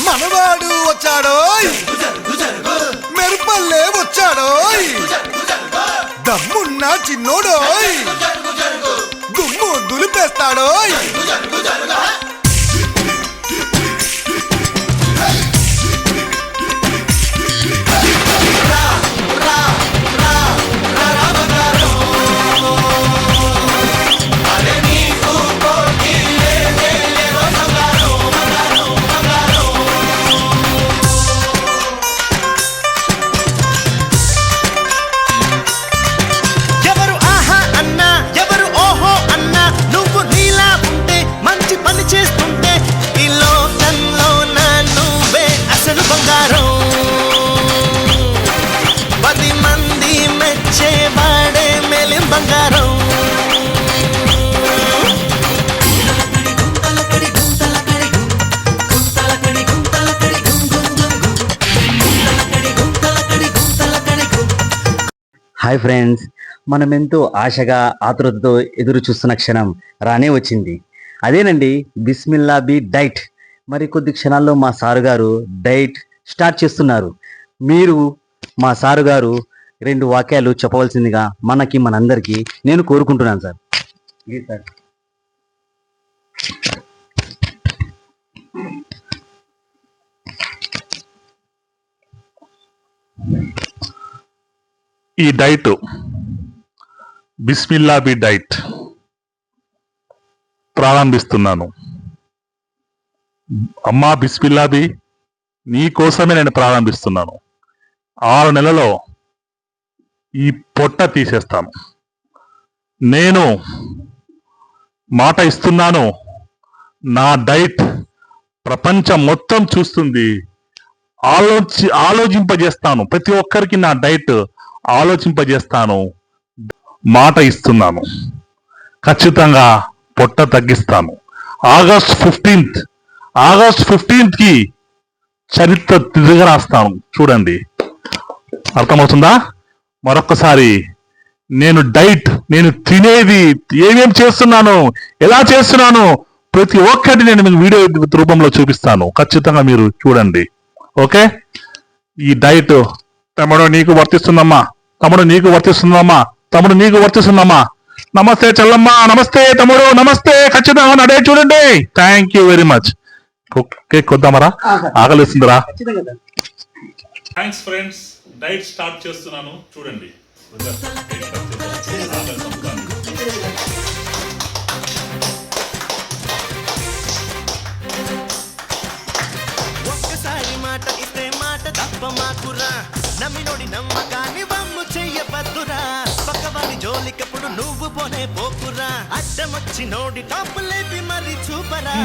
మనవాడు వచ్చాడో మెరుపల్లే వచ్చాడో దమ్మున్న చిన్నోడో దుమ్ము దులిపేస్తాడో హాయ్ ఫ్రెండ్స్, మనం ఎంతో ఆశగా ఆతృతతో ఎదురు చూస్తున్న క్షణం రానే వచ్చింది. అదేనండి బిస్మిల్లా బి డైట్. మరి కొద్ది క్షణాల్లో మా సారు గారు డైట్ స్టార్ట్ చేస్తున్నారు. మీరు మా సారు గారు 2 వాక్యాలు చెప్పవలసిందిగా మనందరికీ నేను కోరుకుంటున్నాను సార్. Please sir. ఈ డైట్ బిస్మిల్లా బి డైట్ ప్రారంభిస్తున్నాను. అమ్మా బిస్మిల్లా బి, నీ కోసమే నేను ప్రారంభిస్తున్నాను. 6 నెలలో ఈ పొట్ట తీసేస్తాను. నేను మాట ఇస్తున్నాను, నా డైట్ ప్రపంచం మొత్తం చూస్తుంది. ఆలోచింపజేస్తాను. ప్రతి ఒక్కరికి నా డైట్ ఆలోచింపజేస్తాను. మాట ఇస్తున్నాను, ఖచ్చితంగా పొట్ట తగ్గిస్తాను. ఆగస్ట్ 15th కి చరిత్ర తిరిగి రాస్తాను. చూడండి, అర్థమవుతుందా? మరొక్కసారి నేను తినేది ఏమేం చేస్తున్నాను, ఎలా చేస్తున్నాను, ప్రతి ఒక్కటి నేను మీకు వీడియో రూపంలో చూపిస్తాను. ఖచ్చితంగా మీరు చూడండి. ఓకే? ఈ డైట్ తమ్ముడు నీకు వర్తిస్తుందమ్మా, తమ్ముడు నీకు వర్తిస్తుందమ్మా. నమస్తే చెల్లమ్మ, నమస్తే తమ్ముడు, నమస్తే. ఖచ్చితంగా నా డైట్ చూడండి. Thank you very much. Cake కొద్దామరా? ఆకలిస్తుందిరా. Thanks friends. డైట్ స్టార్ట్ చేస్తున్నాను, చూడండి. ఒక్కసారి మాట ఇస్తే మాట తప్ప మాకురా, నమ్మినోడి నమ్మకాన్ని వమ్ము చెయ్యబద్దురా. పక్కవాడి జోలికప్పుడు నువ్వు పోనే పోకురా, అడ్డమొచ్చి నోడి టాప్ లేపి మరి చూపరా.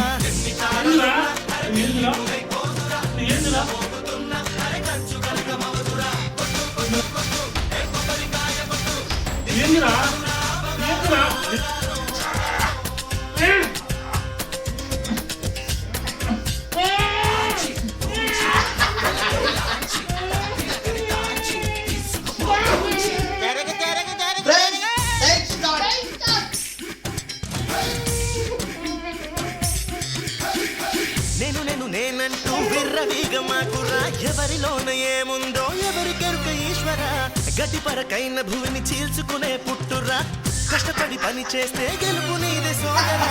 నేనంటూ విర్రవీగమాకురా, ఎవరిలోన ఏముందో ఎవరికెరుక ఈశ్వర. గడ్డి పరకైన భూమిని చీల్చుకునే పుట్టురా, కష్టపడి పని చేస్తే గెలుపు నీదే సోదరా.